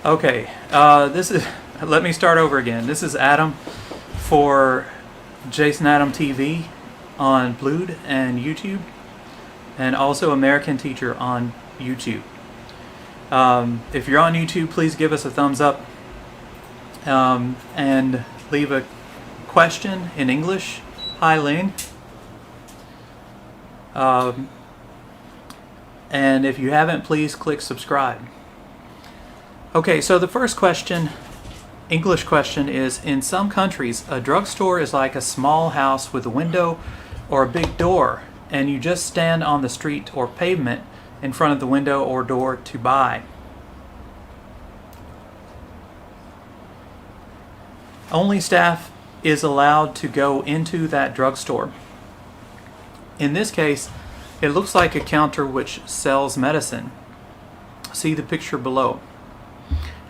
Okay, let me start over again. This is Adam for Jason Adam TV on Blued and YouTube, and also American Teacher on YouTube. If you're on YouTube, please give us a thumbs up and leave a question in English. Hi, Lynn. And if you haven't, please click subscribe. Okay, so the first question, English question, is: in some countries, a drugstore is like a small house with a window or a big door, and you just stand on the street or pavement in front of the window or door to buy. Only staff is allowed to go into that drugstore. In this case, it looks like a counter which sells medicine. See the picture below.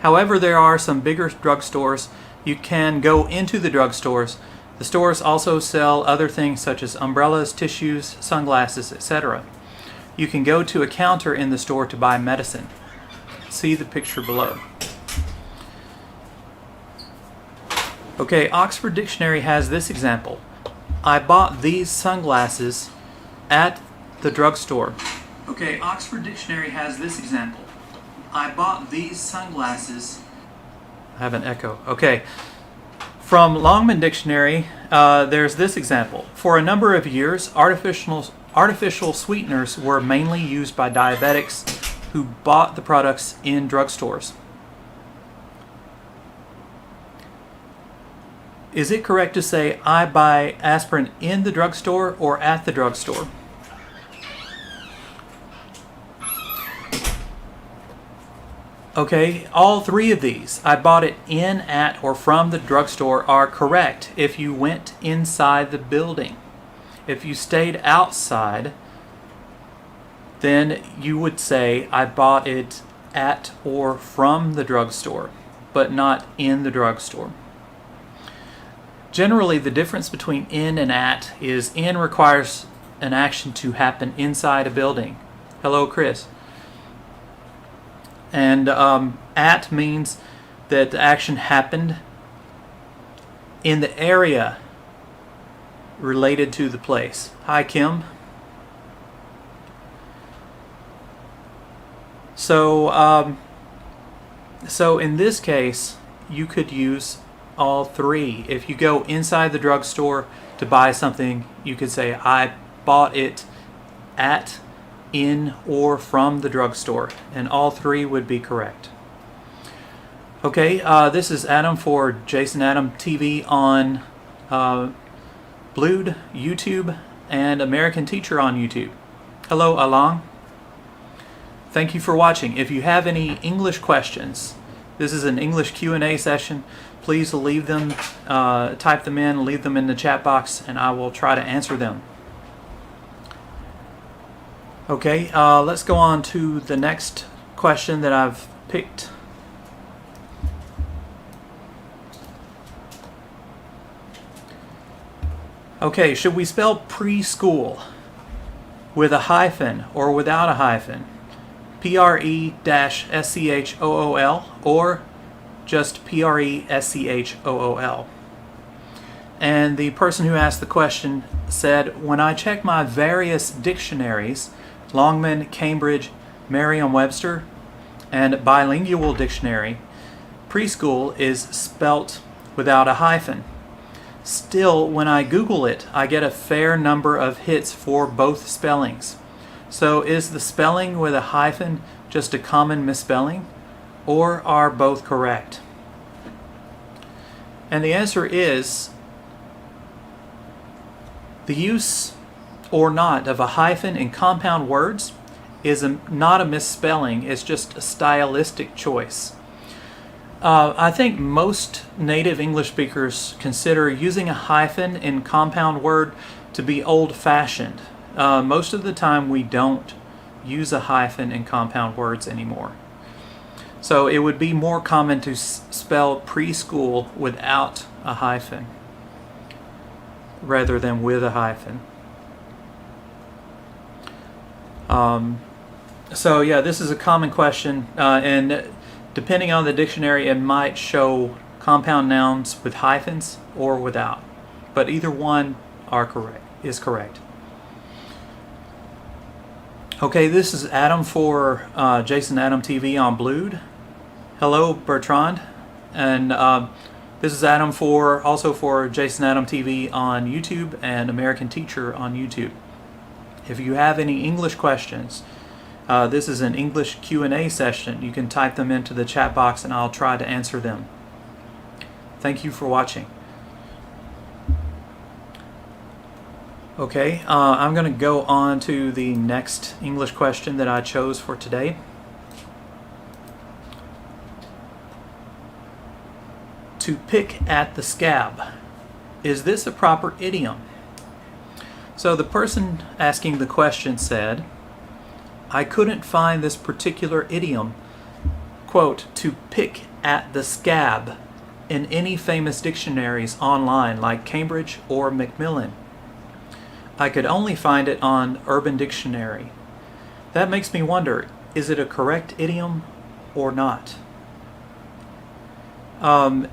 However, there are some bigger drugstores. You can go into the drugstores. The stores also sell other things such as umbrellas, tissues, sunglasses, etc. You can go to a counter in the store to buy medicine. See the picture below. Okay, Oxford Dictionary has this example. I bought these sunglasses at the drugstore. Okay, Oxford Dictionary has this example. I bought these sunglasses. I have an echo. Okay. From Longman Dictionary, there's this example. For a number of years, artificial sweeteners were mainly used by diabetics who bought the products in drugstores. Is it correct to say I buy aspirin in the drugstore or at the drugstore? Okay, all three of these, I bought it in, at, or from the drugstore, are correct if you went inside the building. If you stayed outside, then you would say I bought it at or from the drugstore, but not in the drugstore. Generally, the difference between in and at is in requires an action to happen inside a building. Hello, Chris. And at means that the action happened in the area related to the place. Hi, Kim. So in this case, you could use all three. If you go inside the drugstore to buy something, you could say I bought it at, in, or from the drugstore, and all three would be correct. Okay, this is Adam for Jason Adam TV on Blued, YouTube, and American Teacher on YouTube. Hello, Along. Thank you for watching. If you have any English questions, this is an English Q&A session. Please leave them, type them in, leave them in the chat box, and I will try to answer them. Okay, let's go on to the next question that I've picked. Okay, should we spell preschool with a hyphen or without a hyphen? P-R-E-S-C-H-O-O-L or just P-R-E-S-C-H-O-O-L? And the person who asked the question said, when I check my various dictionaries, Longman, Cambridge, Merriam-Webster, and Bilingual Dictionary, preschool is spelt without a hyphen. Still, when I Google it, I get a fair number of hits for both spellings. So is the spelling with a hyphen just a common misspelling, or are both correct? And the answer is the use or not of a hyphen in compound words is not a misspelling, it's just a stylistic choice. I think most native English speakers consider using a hyphen in compound word to be old-fashioned. Most of the time we don't use a hyphen in compound words anymore. So it would be more common to spell preschool without a hyphen rather than with a hyphen. So yeah, this is a common question, and Depending on the dictionary, it might show compound nouns with hyphens or without, but either one is correct. Okay, this is Adam for Jason Adam TV on Blued. Hello, Bertrand. And this is Adam also for Jason Adam TV on YouTube and American Teacher on YouTube. If you have any English questions, this is an English Q&A session. You can type them into the chat box and I'll try to answer them. Thank you for watching. Okay, I'm going to go on to the next English question that I chose for today. To pick at the scab. Is this a proper idiom? So the person asking the question said, I couldn't find this particular idiom, quote, to pick at the scab in any famous dictionaries online like Cambridge or Macmillan. I could only find it on Urban Dictionary. That makes me wonder, is it a correct idiom or not? And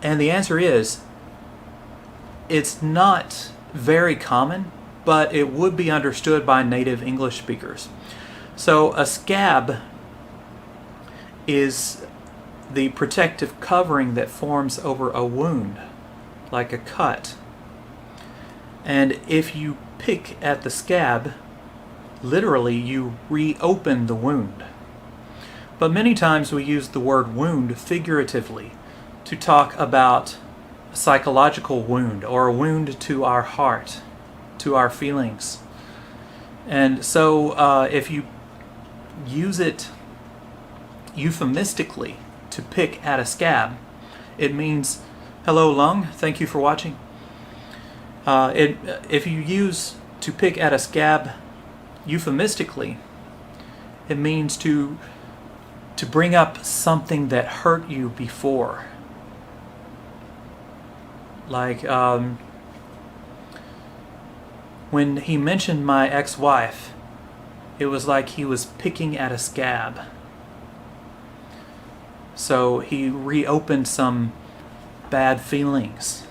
the answer is, it's not very common, but it would be understood by native English speakers. So a scab is the protective covering that forms over a wound, like a cut. And if you pick at the scab, literally you reopen the wound. But many times we use the word wound figuratively to talk about a psychological wound or a wound to our heart, to our feelings. And so if you use it euphemistically to pick at a scab, it means, hello lung, thank you for watching. If you use to pick at a scab euphemistically, it means to bring up something that hurt you before. Like when he mentioned my ex-wife, it was like he was picking at a scab. So he reopened some bad feelings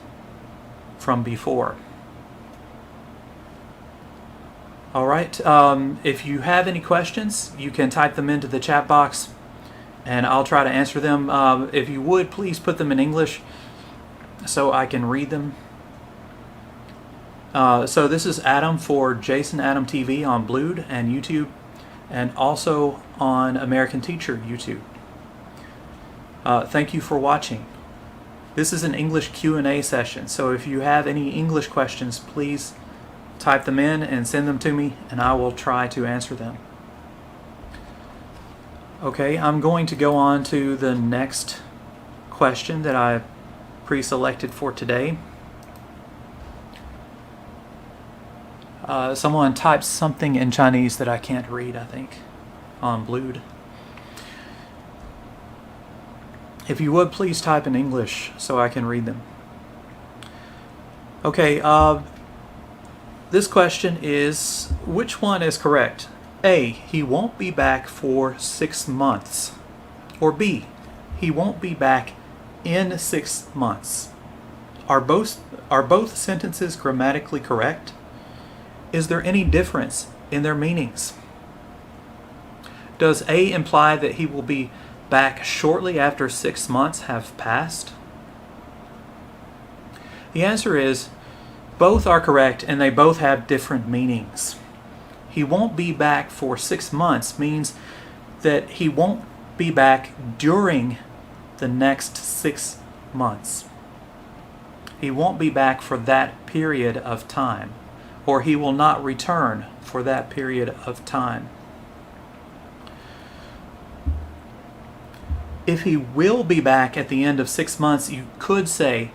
from before. All right, if you have any questions, you can type them into the chat box and I'll try to answer them. If you would, please put them in English so I can read them. So this is Adam for Jason Adam TV on Blued and YouTube, and also on American Teacher YouTube. Thank you for watching. This is an English Q&A session, so if you have any English questions, please type them in and send them to me, and I will try to answer them. Okay, I'm going to go on to the next question that I pre-selected for today. Someone typed something in Chinese that I can't read, I think, on Blued. If you would, please type in English so I can read them. Okay, this question is, which one is correct? A, he won't be back for 6 months. Or B, he won't be back in 6 months. Are both sentences grammatically correct? Is there any difference in their meanings? Does A imply that he will be back shortly after 6 months have passed? The answer is, both are correct and they both have different meanings. He won't be back for 6 months means that he won't be back during the next 6 months. He won't be back for that period of time, or he will not return for that period of time. If he will be back at the end of 6 months, you could say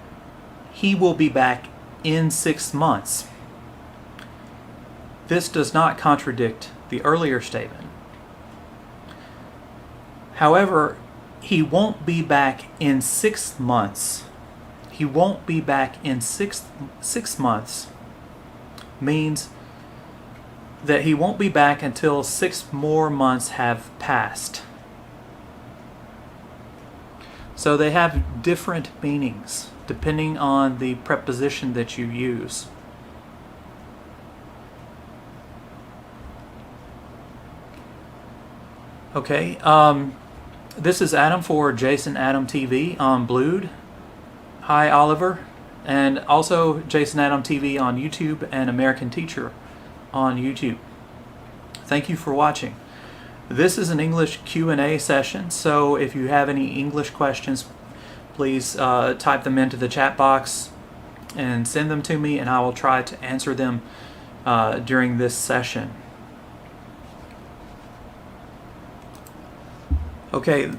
he will be back in 6 months. This does not contradict the earlier statement. However, he won't be back in 6 months. He won't be back in six months means that he won't be back until 6 more months have passed. So they have different meanings depending on the preposition that you use. Okay, this is Adam for Jason Adam TV on Blued. Hi, Oliver. And also Jason Adam TV on YouTube and American Teacher on YouTube. Thank you for watching. This is an English Q&A session, so if you have any English questions, please type them into the chat box and send them to me, and I will try to answer them during this session. Okay,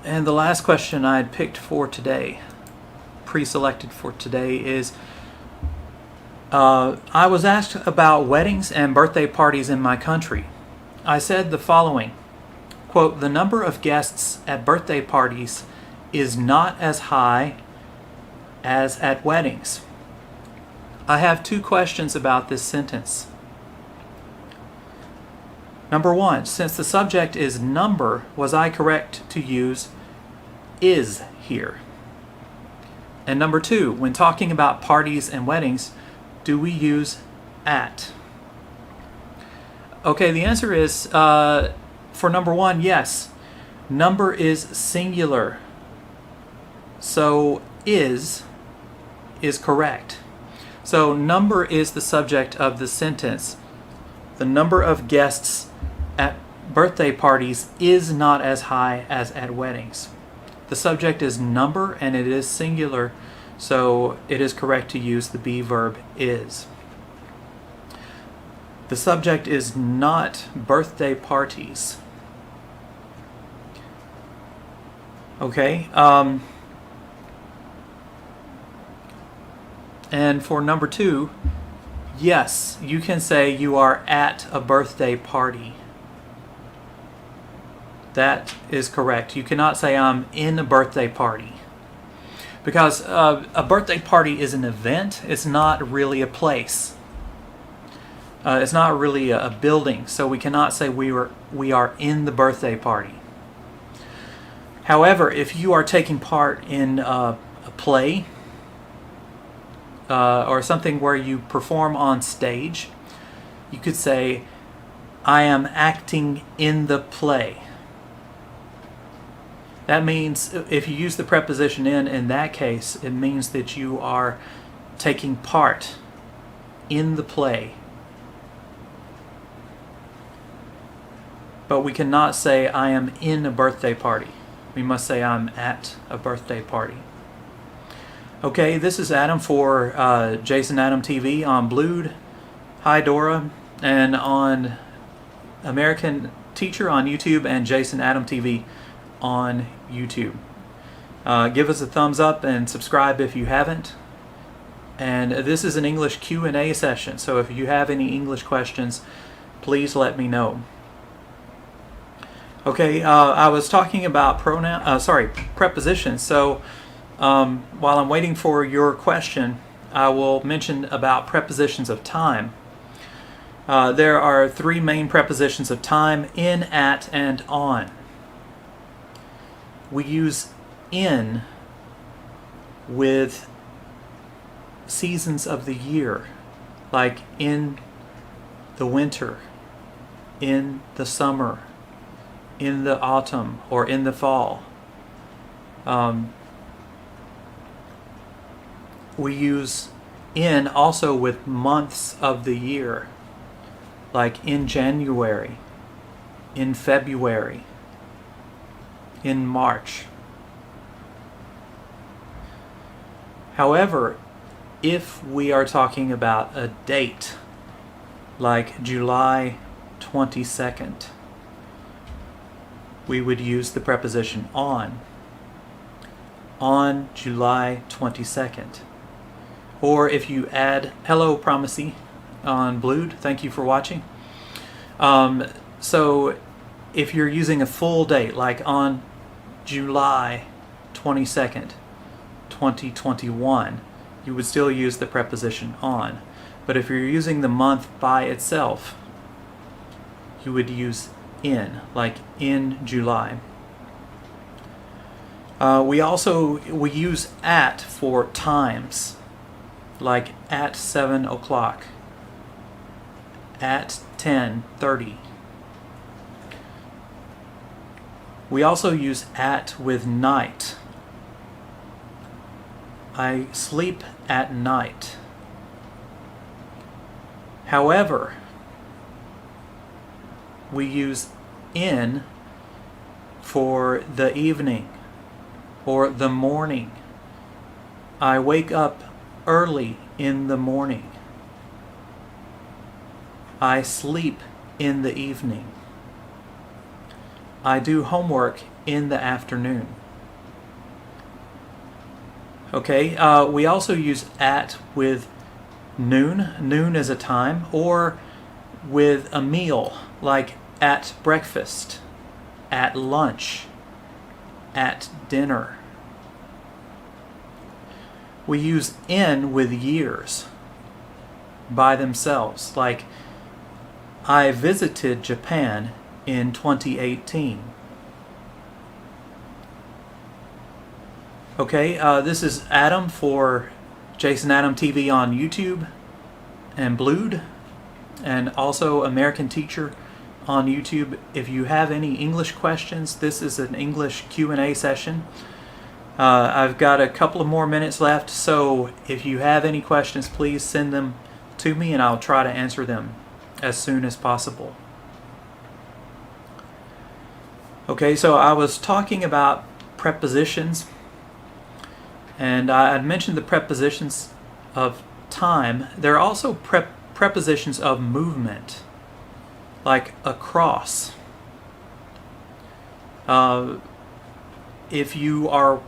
and the last question I had picked for today, pre-selected for today, is I was asked about weddings and birthday parties in my country. I said the following, quote, "The number of guests at birthday parties is not as high as at weddings." I have two questions about this sentence. Number one, since the subject is number, was I correct to use is here? And number two, when talking about parties and weddings, do we use at? Okay, the answer is, for number one, yes. Number is singular. So is correct. So number is the subject of the sentence. The number of guests at birthday parties is not as high as at weddings. The subject is number and it is singular, so it is correct to use the be verb is. The subject is not birthday parties. Okay, and for number two, yes, you can say you are at a birthday party. That is correct. You cannot say I'm in a birthday party, because a birthday party is an event. It's not really a place. It's not really a building, so we cannot say we are in the birthday party. However, if you are taking part in a play or something where you perform on stage, you could say, I am acting in the play. That means if you use the preposition in that case, it means that you are taking part in the play. But we cannot say I am in a birthday party. We must say I'm at a birthday party. Okay, this is Adam for Jason Adam TV on Blued. Hi, Dora. And on American Teacher on YouTube and Jason Adam TV on YouTube. Give us a thumbs up and subscribe if you haven't. And this is an English Q&A session, so if you have any English questions, please let me know. Okay, I was talking about prepositions. So while I'm waiting for your question, I will mention about prepositions of time. There are three main prepositions of time: in, at, and on. We use in with seasons of the year, like in the winter, in the summer, in the autumn, or in the fall. We use in also with months of the year, like in January, in February, in March. However, if we are talking about a date, like July 22nd, we would use the preposition on July 22nd. Or if you add, hello Promisey on Blued, thank you for watching. So if you're using a full date, like on July 22nd, 2021, you would still use the preposition on. But if you're using the month by itself, you would use in, like in July. We use at for times, like at 7 o'clock, at 10:30. We also use at with night. I sleep at night. However, we use in for the evening or the morning. I wake up early in the morning. I sleep in the evening. I do homework in the afternoon. Okay, we also use at with noon. Noon is a time, or with a meal, like at breakfast, at lunch, at dinner. We use in with years by themselves, like I visited Japan in 2018. Okay, this is Adam for Jason Adam TV on YouTube and Blued, and also American Teacher on YouTube. If you have any English questions, this is an English Q&A session. I've got a couple of more minutes left, so if you have any questions, please send them to me and I'll try to answer them as soon as possible. Okay, so I was talking about prepositions, and I had mentioned the prepositions of time. There are also prepositions of movement, like across. If you are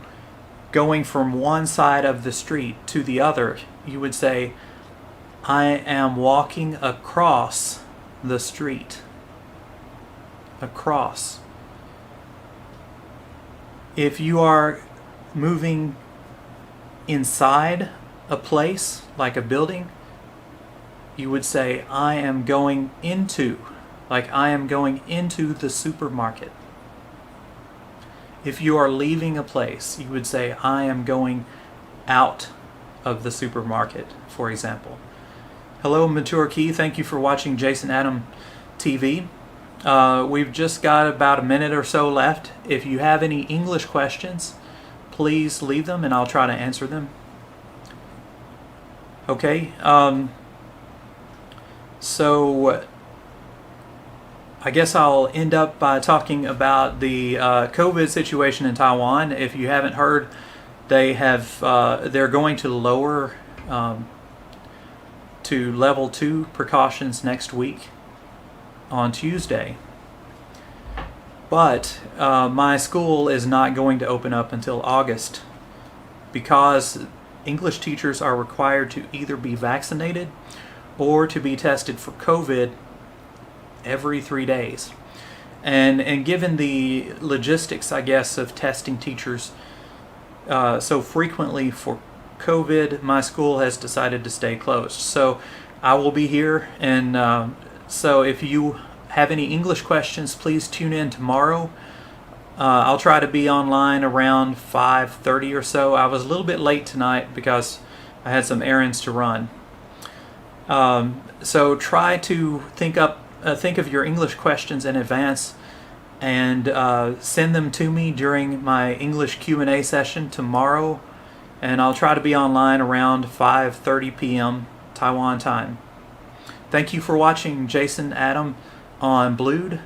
going from one side of the street to the other, you would say, I am walking across the street. Across. If you are moving inside a place, like a building, you would say, I am going into, like I am going into the supermarket. If you are leaving a place, you would say, I am going out of the supermarket, for example. Hello, Mature Key. Thank you for watching Jason Adam TV. We've just got about a minute or so left. If you have any English questions, please leave them and I'll try to answer them. Okay, so I guess I'll end up by talking about the COVID situation in Taiwan. If you haven't heard, they're going to lower to level 2 precautions next week on Tuesday. But my school is not going to open up until August because English teachers are required to either be vaccinated or to be tested for COVID every 3 days. And given the logistics, I guess, of testing teachers so frequently for COVID, my school has decided to stay closed. So I will be here, and so if you have any English questions, please tune in tomorrow. I'll try to be online around 5:30 or so. I was a little bit late tonight because I had some errands to run. So try to think of your English questions in advance and send them to me during my English Q&A session tomorrow, and I'll try to be online around 5:30 p.m. Taiwan time. Thank you for watching Jason Adam on Blued,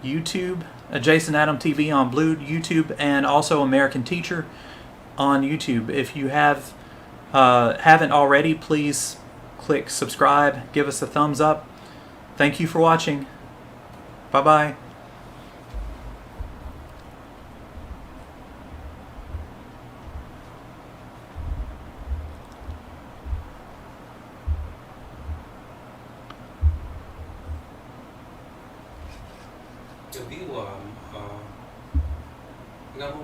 YouTube, Jason Adam TV on Blued, YouTube, and also American Teacher on YouTube. If you haven't already, please click subscribe, give us a thumbs up. Thank you for watching. Bye-bye.